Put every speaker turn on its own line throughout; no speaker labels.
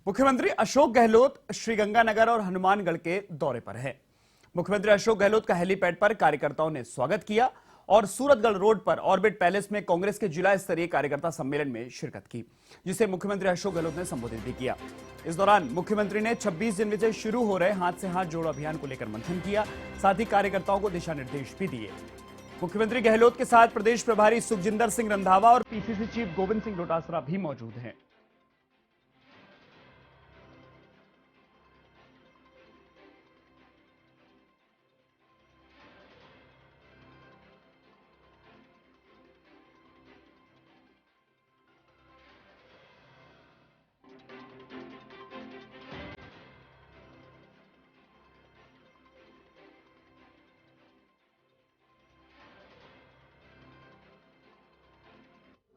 मुख्यमंत्री अशोक गहलोत श्रीगंगानगर और हनुमानगढ़ के दौरे पर है। मुख्यमंत्री अशोक गहलोत का हेलीपैड पर कार्यकर्ताओं ने स्वागत किया और सूरतगढ़ रोड पर ऑर्बिट पैलेस में कांग्रेस के जिला स्तरीय कार्यकर्ता सम्मेलन में शिरकत की, जिसे मुख्यमंत्री अशोक गहलोत ने संबोधित भी किया। इस दौरान मुख्यमंत्री ने 26 जनवरी से शुरू हो रहे हाथ से हाथ जोड़ो अभियान को लेकर मंथन किया, साथ ही कार्यकर्ताओं को दिशा निर्देश भी दिए। मुख्यमंत्री गहलोत के साथ प्रदेश प्रभारी सुखजिंदर सिंह रंधावा और पीसीसी चीफ गोविंद सिंह डोटासरा भी मौजूद हैं।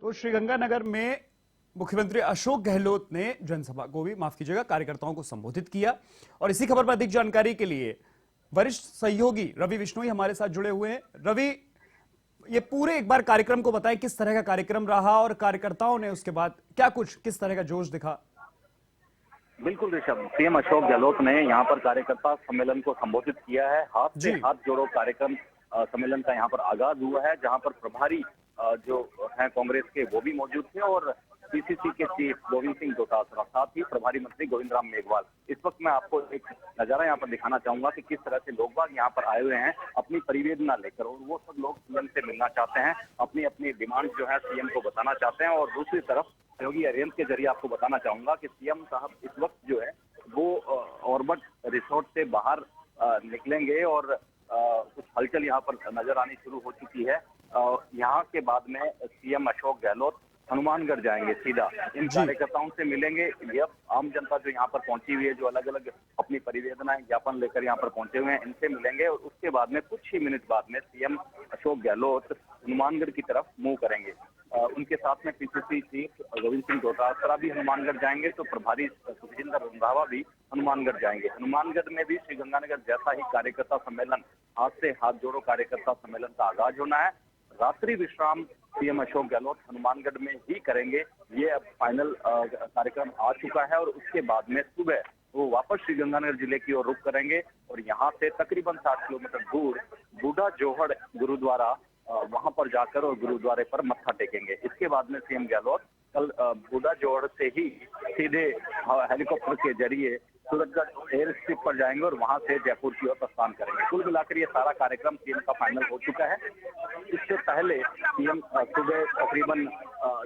तो श्रीगंगानगर में मुख्यमंत्री अशोक गहलोत ने जनसभा को भी, माफ कीजिएगा, कार्यकर्ताओं को संबोधित किया। और इसी खबर पर अधिक जानकारी के लिए वरिष्ठ सहयोगी रवि बिश्नोई हमारे साथ जुड़े हुए हैं। रवि, ये पूरे एक बार कार्यक्रम को बताएं, किस तरह का कार्यक्रम रहा और कार्यकर्ताओं ने उसके बाद क्या कुछ, किस तरह का जोश दिखा?
बिल्कुल ऋषभ, सीएम अशोक गहलोत ने यहाँ पर कार्यकर्ता सम्मेलन को संबोधित किया है। हाथ से हाथ जोड़ो कार्यक्रम सम्मेलन का यहाँ पर आगाज हुआ है, जहाँ पर प्रभारी जो हैं कांग्रेस के वो भी मौजूद थे और पीसीसी के चीफ गोविंद सिंह डोटासरा, साथ ही प्रभारी मंत्री गोविंद राम मेघवाल। इस वक्त मैं आपको एक नजारा यहाँ पर दिखाना चाहूंगा कि किस तरह से लोग बाग यहाँ पर आए हुए हैं अपनी परिवेदना लेकर, और वो सब लोग सीएम से मिलना चाहते हैं, अपनी अपनी डिमांड जो है सीएम को बताना चाहते हैं। और दूसरी तरफ सहयोगी अरेंज के जरिए आपको बताना चाहूंगा कि सीएम साहब इस वक्त जो है वो ऑर्बिट रिसोर्ट से बाहर निकलेंगे और कुछ हलचल यहाँ पर नजर आनी शुरू हो चुकी है। यहाँ के बाद में सीएम अशोक गहलोत हनुमानगढ़ जाएंगे सीधा, इन कार्यकर्ताओं से मिलेंगे। ये आम जनता जो यहाँ पर पहुंची हुई है, जो अलग अलग अपनी परिवेदनाएं ज्ञापन लेकर यहाँ पर पहुंचे हुए हैं, इनसे मिलेंगे और उसके बाद में कुछ ही मिनट बाद में सीएम अशोक गहलोत हनुमानगढ़ की तरफ मूव करेंगे। उनके साथ में पीसीसी चीफ गोविंद सिंह डोटासरा भी हनुमानगढ़ जाएंगे, तो प्रभारी सुखजिंदर रंधावा भी हनुमानगढ़ जाएंगे। हनुमानगढ़ में भी श्रीगंगानगर जैसा ही कार्यकर्ता सम्मेलन, हाथ से हाथ जोड़ो कार्यकर्ता सम्मेलन का आगाज होना है। रात्रि विश्राम सीएम अशोक गहलोत हनुमानगढ़ में ही करेंगे, ये अब फाइनल कार्यक्रम आ चुका है। और उसके बाद में सुबह वो वापस श्रीगंगानगर जिले की ओर रुख करेंगे और यहाँ से तकरीबन 60 किलोमीटर दूर बूढ़ा जोहड़ गुरुद्वारा, वहां पर जाकर और गुरुद्वारे पर मत्था टेकेंगे। इसके बाद में सीएम गहलोत कल बूढ़ा जोहड़ से ही सीधे हेलीकॉप्टर के जरिए सूरतगढ़ एयर स्ट्रिप पर जाएंगे और वहां से जयपुर की ओर प्रस्थान करेंगे। कुल मिलाकर ये सारा कार्यक्रम सीएम का फाइनल हो चुका है। इससे पहले सीएम सुबह तकरीबन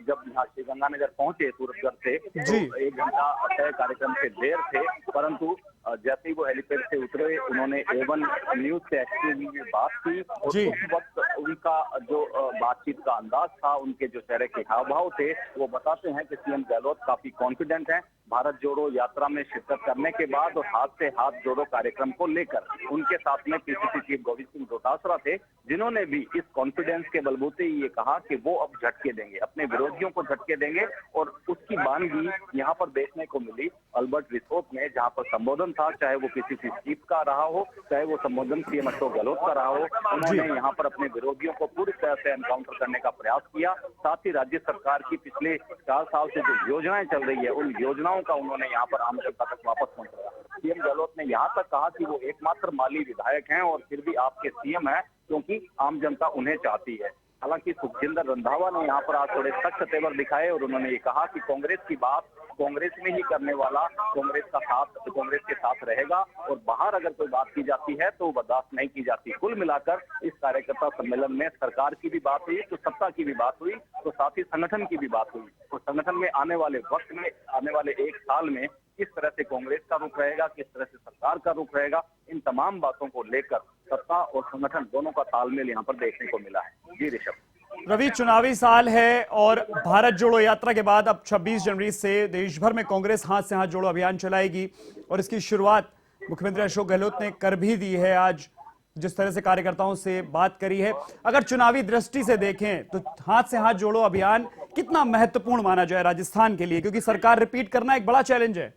जब यहाँ श्रीगंगानगर पहुंचे सूरतगढ़ से, तो 1 घंटा तय कार्यक्रम से देर थे, परंतु जैसे ही वो हेलीपैड से उतरे, उन्होंने A1 न्यूज से एक्सक्लूसिव में बात की और उस वक्त उनका जो बातचीत का अंदाज था, उनके जो चेहरे के हाव भाव थे, वो बताते हैं कि सीएम गहलोत काफी कॉन्फिडेंट हैं भारत जोड़ो यात्रा में शिरकत करने के बाद और हाथ से हाथ जोड़ो कार्यक्रम को लेकर। उनके साथ में पीसीसी चीफ गोविंद सिंह डोटासरा थे, जिन्होंने भी इस कॉन्फिडेंस के बलबूते ये कहा कि वो अब झटके देंगे, अपने विरोधियों को झटके देंगे। और उसकी बानगी यहाँ पर देखने को मिली ऑर्बिट रिसोर्ट में, जहाँ पर संबोधन था, चाहे वो पीसीसी चीफ का रहा हो, चाहे वो संबोधन सीएम अशोक गहलोत का रहा हो। उन्होंने यहाँ पर अपने विरोधियों को पूरी तरह से एनकाउंटर करने का प्रयास किया। साथ ही राज्य सरकार की पिछले 4 साल से जो योजनाएं चल रही है, उन योजनाओं का उन्होंने यहाँ पर आम जनता तक वापस पहुंचाया। सीएम गहलोत ने यहाँ तक कहा कि वो एकमात्र माली विधायक हैं और फिर भी आपके सीएम हैं, क्योंकि आम जनता उन्हें चाहती है। हालांकि सुखजिंदर रंधावा ने यहाँ पर आज थोड़े सख्त तेवर दिखाए और उन्होंने ये कहा कि कांग्रेस की बात कांग्रेस में ही करने वाला कांग्रेस के साथ रहेगा और बाहर अगर कोई बात की जाती है तो बर्दाश्त नहीं की जाती। कुल मिलाकर इस कार्यकर्ता सम्मेलन में सरकार की भी बात हुई, तो सत्ता की भी बात हुई, तो साथ ही संगठन की भी बात हुई। तो संगठन में आने वाले वक्त में, आने वाले 1 साल में किस तरह से कांग्रेस का रुख रहेगा, किस तरह से सरकार का रुख रहेगा, इन तमाम बातों को लेकर सत्ता और संगठन दोनों का तालमेल यहाँ पर देखने को मिला है। जी ऋषभ।
रवि, चुनावी साल है और भारत जोड़ो यात्रा के बाद अब 26 जनवरी से देश भर में कांग्रेस हाथ से हाथ जोड़ो अभियान चलाएगी और इसकी शुरुआत मुख्यमंत्री अशोक गहलोत ने कर भी दी है। आज जिस तरह से कार्यकर्ताओं से बात करी है, अगर चुनावी दृष्टि से देखें तो हाथ से हाथ जोड़ो अभियान कितना महत्वपूर्ण माना जाए राजस्थान के लिए, क्योंकि सरकार रिपीट करना एक बड़ा चैलेंज है।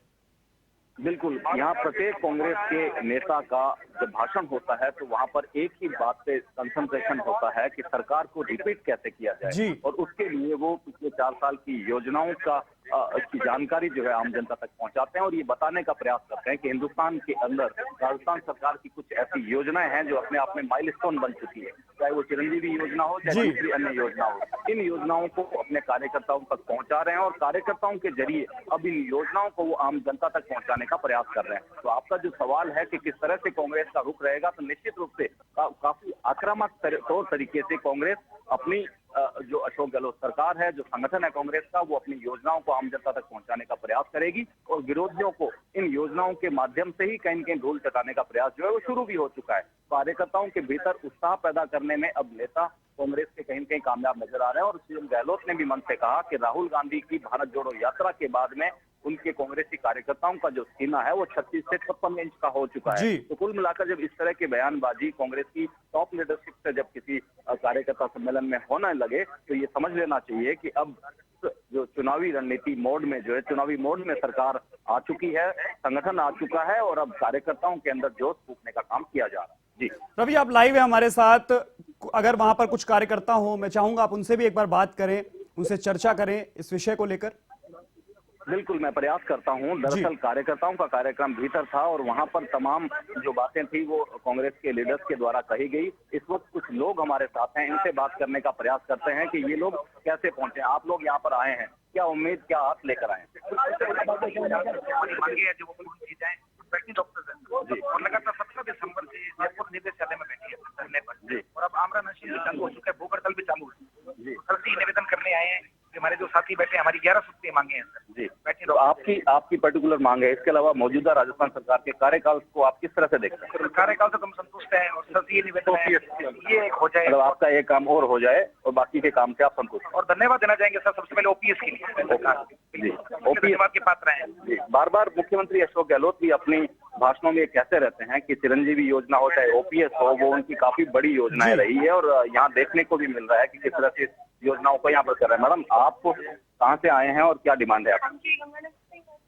बिल्कुल, यहाँ प्रत्येक कांग्रेस के नेता का जब भाषण होता है तो वहाँ पर एक ही बात पे कंसंट्रेशन होता है कि सरकार को रिपीट कैसे किया जाए, और उसके लिए वो पिछले 4 साल की योजनाओं का की जानकारी जो है आम जनता तक पहुंचाते हैं और ये बताने का प्रयास करते हैं कि हिंदुस्तान के अंदर राजस्थान सरकार की कुछ ऐसी योजनाएं हैं जो अपने आप में माइलस्टोन बन चुकी है, चाहे वो चिरंजीवी योजना हो, चाहे दूसरी अन्य योजना हो। इन योजनाओं को अपने कार्यकर्ताओं तक पहुंचा रहे हैं और कार्यकर्ताओं के जरिए अब इन योजनाओं को वो आम जनता तक पहुंचाने का प्रयास कर रहे हैं। तो आपका जो सवाल है कि किस तरह से कांग्रेस का रुख रहेगा, तो निश्चित रूप से काफी आक्रामक तौर तरीके से कांग्रेस अपनी जो अशोक गहलोत सरकार है, जो संगठन है कांग्रेस का, वो अपनी योजनाओं को आम जनता तक पहुंचाने का प्रयास करेगी और विरोधियों को इन योजनाओं के माध्यम से ही कहीं न कहीं ढोल चटाने का प्रयास जो है वो शुरू भी हो चुका है। कार्यकर्ताओं के भीतर उत्साह पैदा करने में अब नेता कांग्रेस के कहीं न कहीं कामयाब नजर आ रहे हैं और सीएम गहलोत ने भी मन से कहा कि राहुल गांधी की भारत जोड़ो यात्रा के बाद में उनके कांग्रेसी कार्यकर्ताओं का जो सीना है वो 36 से 56 इंच का हो चुका है। तो कुल मिलाकर जब इस तरह की बयानबाजी कांग्रेस की टॉप लीडरशिप से जब किसी कार्यकर्ता सम्मेलन में होने लगे, तो ये समझ लेना चाहिए कि अब जो चुनावी रणनीति मोड में जो है, चुनावी मोड में सरकार आ चुकी है, संगठन आ चुका है और अब कार्यकर्ताओं के अंदर जोश फूंकने का काम किया जा रहा है। जी
रवि, आप लाइव है हमारे साथ। अगर वहां पर कुछ कार्यकर्ता हो, मैं चाहूंगा आप उनसे भी एक बार बात करें, उनसे चर्चा करें इस विषय को लेकर।
बिल्कुल, मैं प्रयास करता हूं। दरअसल कार्यकर्ताओं का कार्यक्रम भीतर था और वहां पर तमाम जो बातें थी वो कांग्रेस के लीडर्स के द्वारा कही गई। इस वक्त कुछ लोग हमारे साथ हैं, इनसे बात करने का प्रयास करते हैं कि ये लोग कैसे पहुंचे, आप लोग यहाँ पर आए हैं, क्या उम्मीद, क्या हाथ लेकर आए हैं?
जी, और लगातार 17 दिसंबर से जयपुर निदेशालय में बैठी है धरने पर जी, और अब आमरण अनशन चालू हो चुका है, भूख हड़ताल भी चालू है जी। कल से निवेदन करने आए हैं कि हमारे जो साथी बैठे, हमारी 11 सूत्रीय मांगे हैं सर जी, बैठे।
तो आपकी पर्टिकुलर मांग है, इसके अलावा मौजूदा राजस्थान सरकार के कार्यकाल को आप किस तरह से देखते हैं?
कार्यकाल से हम संतुष्ट हैं और सर ये निवेदन है ये एक हो जाए,
मतलब आपका एक काम और हो जाए और बाकी के काम से आप संतुष्ट।
और धन्यवाद देना चाहेंगे सर सबसे पहले ओपीएस के लिए जी, धन्यवाद के पात्र हैं
जी। बार बार मुख्यमंत्री अशोक गहलोत भी अपनी भाषणों में कहते रहते हैं कि चिरंजीवी योजना हो चाहे ओपीएस हो, वो उनकी काफी बड़ी योजनाएं रही है और यहाँ देखने को भी मिल रहा है कि किस तरह से योजनाओं को यहाँ पर कर रहे हैं। मैडम, आप कहाँ से आए हैं और क्या डिमांड है आपकी?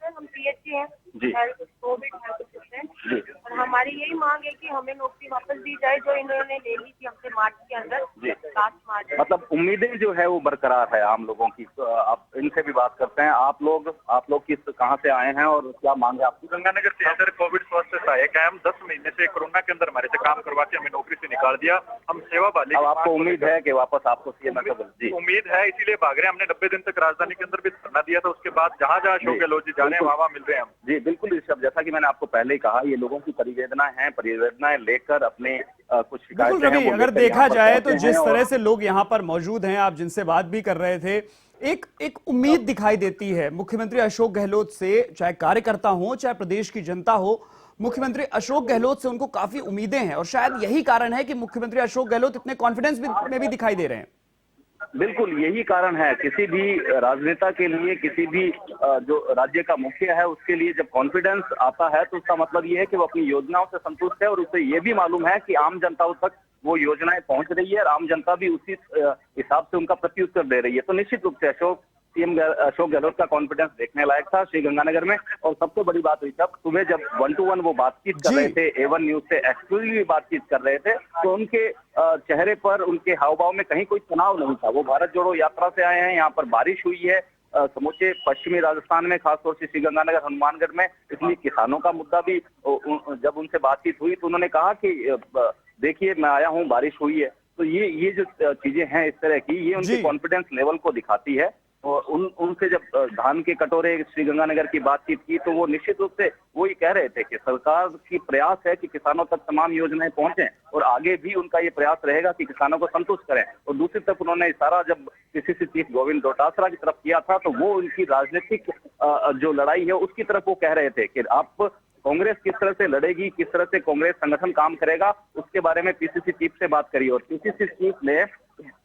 हम पीएचसी हैं
जी,
कोविड हेल्थ असिस्टेंट
जी,
और हमारी यही मांग है कि हमें नौकरी वापस दी जाए जो इन्होंने ले ली थी हमसे मार्च के अंदर
जी।
7 मार्च।
मतलब उम्मीदें जो है वो बरकरार है आम लोगों की। तो आप इनसे भी बात करते हैं। आप लोग किस कहाँ से आए हैं और क्या मांग है आपकी?
गंगानगर से सर कोविड स्वास्थ्य सहायक है। हम 10 महीने से कोरोना के अंदर हमारे से काम करवाते हमें नौकरी से निकाल दिया। हम सेवा वाले।
अब आपको उम्मीद है कि वापस आपको सीएम जी?
उम्मीद है, इसीलिए भाग रहे हैं। हमने 90 दिन तक राजधानी के अंदर भी धरना दिया था। उसके बाद जहाँ जहाँ अशोक गहलोत जी जा रहे हैं वहाँ मिल रहे हैं हम।
जी बिल्कुल ऋषभ, जैसा कि मैंने आपको पहले ही कहा, ये लोगों की परिवेदनाएं लेकर अपने कुछ
बिल्कुल रवि, अगर देखा जाए तो जिस तरह से लोग यहाँ पर मौजूद हैं, आप जिनसे बात भी कर रहे थे, एक उम्मीद दिखाई देती है मुख्यमंत्री अशोक गहलोत से, चाहे कार्यकर्ता हो चाहे प्रदेश की जनता हो। मुख्यमंत्री अशोक गहलोत से उनको काफी उम्मीदें हैं और शायद यही कारण है कि मुख्यमंत्री अशोक गहलोत इतने कॉन्फिडेंस में भी दिखाई दे रहे हैं।
बिल्कुल यही कारण है। किसी भी राजनेता के लिए, किसी भी जो राज्य का मुखिया है उसके लिए जब कॉन्फिडेंस आता है तो उसका मतलब ये है कि वो अपनी योजनाओं से संतुष्ट है और उसे ये भी मालूम है कि आम जनता तक वो योजनाएं पहुंच रही है और आम जनता भी उसी हिसाब से उनका प्रत्युत्तर दे रही है। तो निश्चित रूप से सीएम अशोक गहलोत का कॉन्फिडेंस देखने लायक था श्रीगंगानगर में। और सबसे बड़ी बात हुई तब सुबह जब 1-to-1 वो बातचीत कर रहे थे, A1 न्यूज से एक्सक्लूसिव बातचीत कर रहे थे, तो उनके चेहरे पर, उनके हाव भाव में कहीं कोई तनाव नहीं था। वो भारत जोड़ो यात्रा से आए हैं, यहाँ पर बारिश हुई है समूचे पश्चिमी राजस्थान में, खासतौर से श्रीगंगानगर हनुमानगढ़ में, इसलिए किसानों का मुद्दा भी जब उनसे बातचीत हुई तो उन्होंने कहा कि देखिए मैं आया हूँ, बारिश हुई है। तो ये जो चीजें हैं इस तरह की, ये उनके कॉन्फिडेंस लेवल को दिखाती है। और उनसे जब धान के कटोरे श्रीगंगानगर की बातचीत की तो वो निश्चित रूप से वो ये कह रहे थे कि सरकार की प्रयास है कि किसानों तक तमाम योजनाएं पहुंचे और आगे भी उनका ये प्रयास रहेगा कि किसानों को संतुष्ट करें। और दूसरी तरफ उन्होंने इशारा जब पीसीसी चीफ गोविंद डोटासरा की तरफ किया था तो वो उनकी राजनीतिक जो लड़ाई है उसकी तरफ वो कह रहे थे कि आप कांग्रेस किस तरह से लड़ेगी, किस तरह से कांग्रेस संगठन काम करेगा, उसके बारे में पीसीसी चीफ से बात करी। और पीसीसी चीफ ने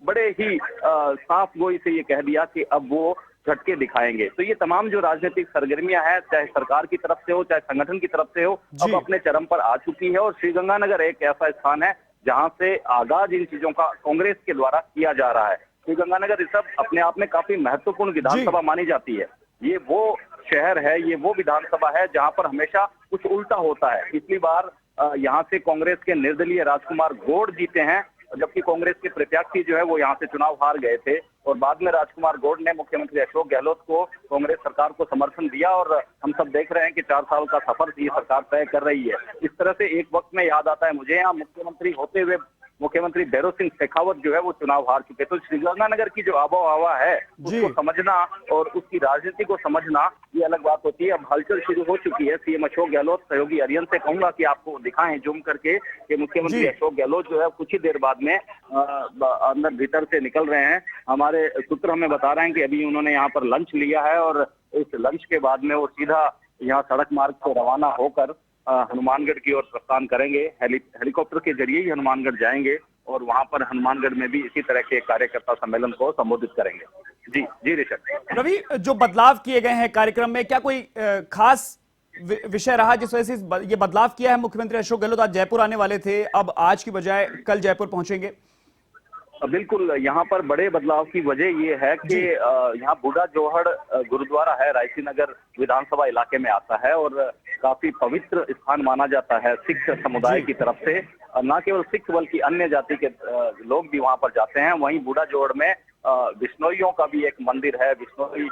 बड़े ही साफ गोई से ये कह दिया कि अब वो झटके दिखाएंगे। तो ये तमाम जो राजनीतिक सरगर्मियां हैं, चाहे सरकार की तरफ से हो चाहे संगठन की तरफ से हो, अब अपने चरम पर आ चुकी है। और श्रीगंगानगर एक ऐसा स्थान है जहां से आगाज इन चीजों का कांग्रेस के द्वारा किया जा रहा है। श्रीगंगानगर सब अपने आप में काफी महत्वपूर्ण विधानसभा मानी जाती है। ये वो शहर है, ये वो विधानसभा है जहां पर हमेशा कुछ उल्टा होता है। पिछली बार यहाँ से कांग्रेस के निर्दलीय राजकुमार गौड़ जीते हैं, जबकि कांग्रेस के प्रत्याशी जो है वो यहाँ से चुनाव हार गए थे। और बाद में राजकुमार गौड़ ने मुख्यमंत्री अशोक गहलोत को कांग्रेस सरकार को समर्थन दिया। और हम सब देख रहे हैं कि 4 साल का सफर ये सरकार तय कर रही है। इस तरह से एक वक्त में याद आता है मुझे, यहाँ मुख्यमंत्री होते हुए मुख्यमंत्री भैरव सिंह शेखावत जो है वो चुनाव हार चुके। तो श्रीगंगानगर की जो आबो हवा है उसको समझना और उसकी राजनीति को समझना ये अलग बात होती है। अब हलचल शुरू हो चुकी है। सीएम अशोक गहलोत सहयोगी अरियन से कहूंगा कि आपको दिखाएं जूम करके कि मुख्यमंत्री अशोक गहलोत जो है कुछ ही देर बाद में अंदर भीतर से निकल रहे हैं। हमारे सूत्र हमें बता रहे हैं कि अभी उन्होंने यहाँ पर लंच लिया है और इस लंच के बाद में वो सीधा यहाँ सड़क मार्ग से रवाना होकर हनुमानगढ़ की ओर प्रस्थान करेंगे। हेलीकॉप्टर के जरिए ही हनुमानगढ़ जाएंगे और वहां पर हनुमानगढ़ में भी इसी तरह के कार्यकर्ता सम्मेलन को संबोधित करेंगे। जी जी ऋषभ।
रवि, जो बदलाव किए गए हैं कार्यक्रम में, क्या कोई खास विषय रहा जिस वजह से ये बदलाव किया है? मुख्यमंत्री अशोक गहलोत आज जयपुर आने वाले थे, अब आज की बजाय कल जयपुर पहुंचेंगे।
बिल्कुल, यहाँ पर बड़े बदलाव की वजह ये है कि यहाँ बूढ़ा जोहड़ गुरुद्वारा है, रायसी नगर विधानसभा इलाके में आता है और काफी पवित्र स्थान माना जाता है सिख समुदाय की तरफ से। न केवल सिख बल्कि अन्य जाति के लोग भी वहां पर जाते हैं। वहीं बूढ़ा जोहड़ में बिश्नोइयों का भी एक मंदिर है। बिश्नोई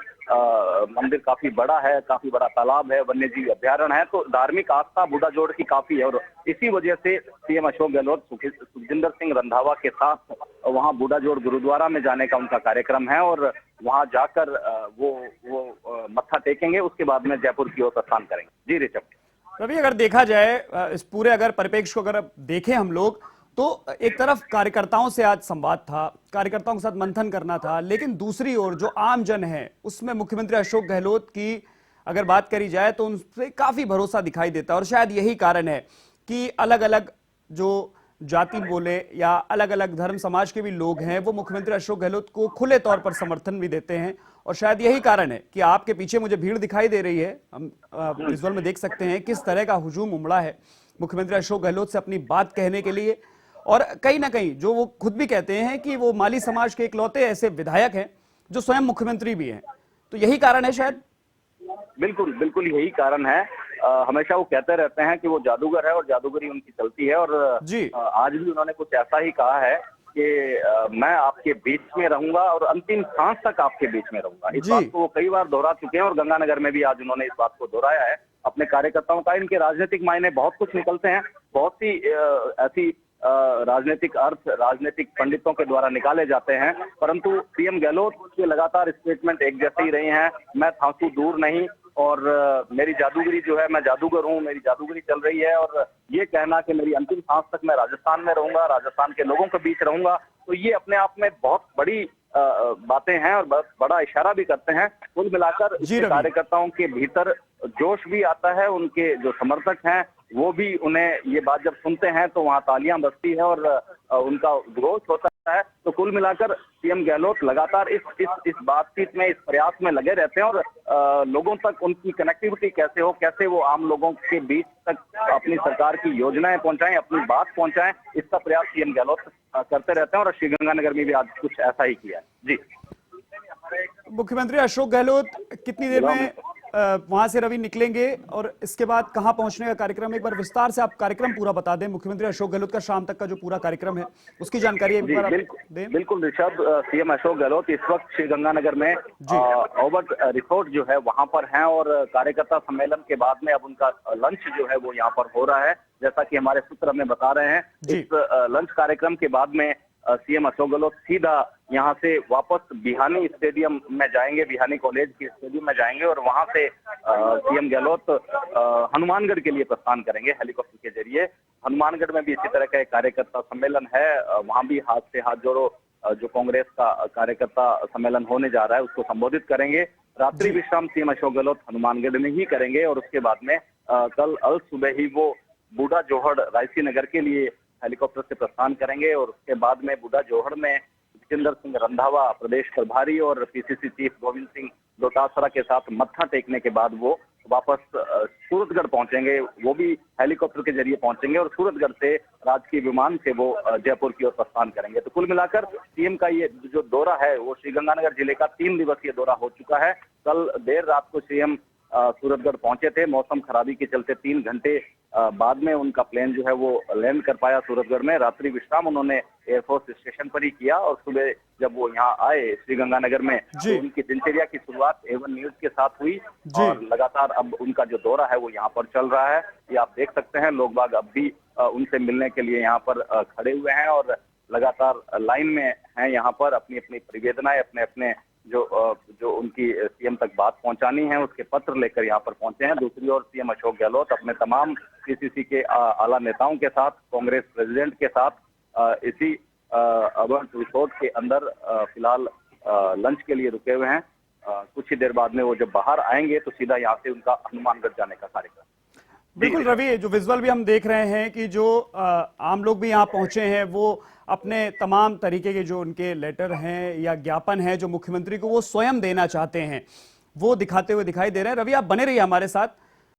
मंदिर काफी बड़ा है, काफी बड़ा तालाब है, वन्यजीव अभ्यारण्य है। तो धार्मिक आस्था बूढ़ा जोहड़ की काफी है और इसी वजह से सीएम अशोक गहलोत सुखजिंदर सिंह रंधावा के साथ वहां बूढ़ा जोहड़ गुरुद्वारा में जाने का उनका कार्यक्रम है और वहां जाकर वो मत्था टेकेंगे। उसके बाद में जयपुर की ओर प्रस्थान करेंगे। जी ऋषभ।
रवि, अगर देखा जाए इस पूरे अगर परिप्रेक्ष्य को अगर देखें हम लोग, तो एक तरफ कार्यकर्ताओं से आज संवाद था, कार्यकर्ताओं के साथ मंथन करना था, लेकिन दूसरी ओर जो आम जन है उसमें मुख्यमंत्री अशोक गहलोत की अगर बात करी जाए तो उनसे काफी भरोसा दिखाई देता है। और शायद यही कारण है कि अलग अलग जो जाति बोले या अलग अलग धर्म समाज के भी लोग हैं वो मुख्यमंत्री अशोक गहलोत को खुले तौर पर समर्थन भी देते हैं। और शायद यही कारण है कि आपके पीछे मुझे भीड़ दिखाई दे रही है, हम विजुअल में देख सकते हैं किस तरह का हुजूम उमड़ा है मुख्यमंत्री अशोक गहलोत से अपनी बात कहने के लिए। और कहीं ना कहीं जो वो खुद भी कहते हैं कि वो माली समाज के इकलौते ऐसे विधायक हैं जो स्वयं मुख्यमंत्री भी हैं। तो यही कारण है शायद।
बिल्कुल बिल्कुल यही कारण है। हमेशा वो कहते रहते हैं कि वो जादूगर है और जादूगरी उनकी चलती है। और आज भी उन्होंने कुछ ऐसा ही कहा है कि मैं आपके बीच में रहूंगा और अंतिम सांस तक आपके बीच में रहूंगा। इस बात को वो कई बार दोहरा चुके हैं और गंगानगर में भी आज उन्होंने इस बात को दोहराया है अपने कार्यकर्ताओं का। इनके राजनीतिक मायने बहुत कुछ निकलते हैं, बहुत सी ऐसी राजनीतिक अर्थ राजनीतिक पंडितों के द्वारा निकाले जाते हैं, परंतु सीएम गहलोत के लगातार स्टेटमेंट एक जैसे ही रहे हैं। मैं थांसू दूर नहीं और मेरी जादूगरी जो है, मैं जादूगर हूँ, मेरी जादूगरी चल रही है। और ये कहना कि मेरी अंतिम सांस तक मैं राजस्थान में रहूंगा, राजस्थान के लोगों के बीच रहूंगा, तो ये अपने आप में बहुत बड़ी बातें हैं और बहुत बड़ा इशारा भी करते हैं। कुल मिलाकर कार्यकर्ताओं के भीतर जोश भी आता है, उनके जो समर्थक हैं वो भी उन्हें ये बात जब सुनते हैं तो वहाँ तालियां बजती है और उनका जोश होता है। तो कुल मिलाकर सीएम गहलोत लगातार इस बातचीत में, इस प्रयास में लगे रहते हैं और लोगों तक उनकी कनेक्टिविटी कैसे हो, कैसे वो आम लोगों के बीच तक अपनी सरकार की योजनाएं पहुंचाएं, अपनी बात पहुंचाएं, इसका प्रयास सीएम गहलोत करते रहते हैं और श्रीगंगानगर में भी आज कुछ ऐसा ही किया है। जी।
मुख्यमंत्री अशोक गहलोत कितनी देर में वहां से रवि निकलेंगे और इसके बाद कहां पहुंचने का कार्यक्रम, एक बार विस्तार से आप कार्यक्रम पूरा बता दें। मुख्यमंत्री अशोक गहलोत का शाम तक का जो पूरा कार्यक्रम है उसकी जानकारी एक बार दें।
बिल्कुल ऋषभ, सीएम अशोक गहलोत इस वक्त श्रीगंगानगर में ओबर्ट रिसोर्ट जो है वहां पर हैं और कार्यकर्ता सम्मेलन के बाद में अब उनका लंच जो है वो यहाँ पर हो रहा है, जैसा कि हमारे सूत्र हमें बता रहे हैं। इस लंच कार्यक्रम के बाद में सीएम अशोक गहलोत सीधा यहाँ से वापस बिहानी स्टेडियम में जाएंगे, बिहानी कॉलेज के स्टेडियम में जाएंगे और वहां से सीएम गहलोत हनुमानगढ़ के लिए प्रस्थान करेंगे हेलीकॉप्टर के जरिए। हनुमानगढ़ में भी इसी तरह का एक कार्यकर्ता सम्मेलन है, वहां भी हाथ से हाथ जोड़ो जो कांग्रेस का कार्यकर्ता सम्मेलन होने जा रहा है उसको संबोधित करेंगे। रात्रि विश्राम सीएम अशोक गहलोत हनुमानगढ़ में ही करेंगे और उसके बाद में कल अल सुबह ही वो बूढ़ा जोहड़ रायसी नगर के लिए हेलीकॉप्टर से प्रस्थान करेंगे और उसके बाद में बूढ़ा जोहड़ में सुखजिंदर सिंह रंधावा प्रदेश प्रभारी और पीसीसी चीफ गोविंद सिंह डोटासरा के साथ मत्था टेकने के बाद वो वापस सूरतगढ़ पहुंचेंगे। वो भी हेलीकॉप्टर के जरिए पहुंचेंगे और सूरतगढ़ से राजकीय विमान से वो जयपुर की ओर प्रस्थान करेंगे। तो कुल मिलाकर सीएम का ये जो दौरा है वो श्रीगंगानगर जिले का 3 दिवसीय दौरा हो चुका है। कल देर रात को सीएम सूरतगढ़ पहुंचे थे। मौसम खराबी के चलते 3 घंटे बाद में उनका प्लेन जो है वो लैंड कर पाया सूरतगढ़ में। रात्रि विश्राम उन्होंने एयरफोर्स स्टेशन पर ही किया और सुबह जब वो यहाँ आए श्रीगंगानगर में तो उनकी दिनचर्या की शुरुआत एवन न्यूज के साथ हुई और लगातार अब उनका जो दौरा है वो यहाँ पर चल रहा है। ये आप देख सकते हैं, लोग बाग अब भी उनसे मिलने के लिए यहाँ पर खड़े हुए हैं और लगातार लाइन में हैं। यहाँ पर अपनी अपनी परिवेदनाएं, अपने अपने जो उनकी सीएम तक बात पहुंचानी है उसके पत्र लेकर यहाँ पर पहुंचे हैं। दूसरी ओर सीएम अशोक गहलोत अपने तमाम पीसीसी के आला नेताओं के साथ, कांग्रेस प्रेसिडेंट के साथ इसी अर्बन रिसोर्ट के अंदर फिलहाल लंच के लिए रुके हुए हैं। कुछ ही देर बाद में वो जब बाहर आएंगे तो सीधा यहाँ से उनका हनुमानगढ़ जाने का कार्यक्रम।
बिल्कुल रवि, जो विजुअल भी हम देख रहे हैं कि जो आम लोग भी यहाँ पहुंचे हैं वो अपने तमाम तरीके के जो उनके लेटर हैं या ज्ञापन हैं जो मुख्यमंत्री को वो स्वयं देना चाहते हैं वो दिखाते हुए दिखाई दे रहे हैं। रवि, आप बने रहिए हमारे साथ।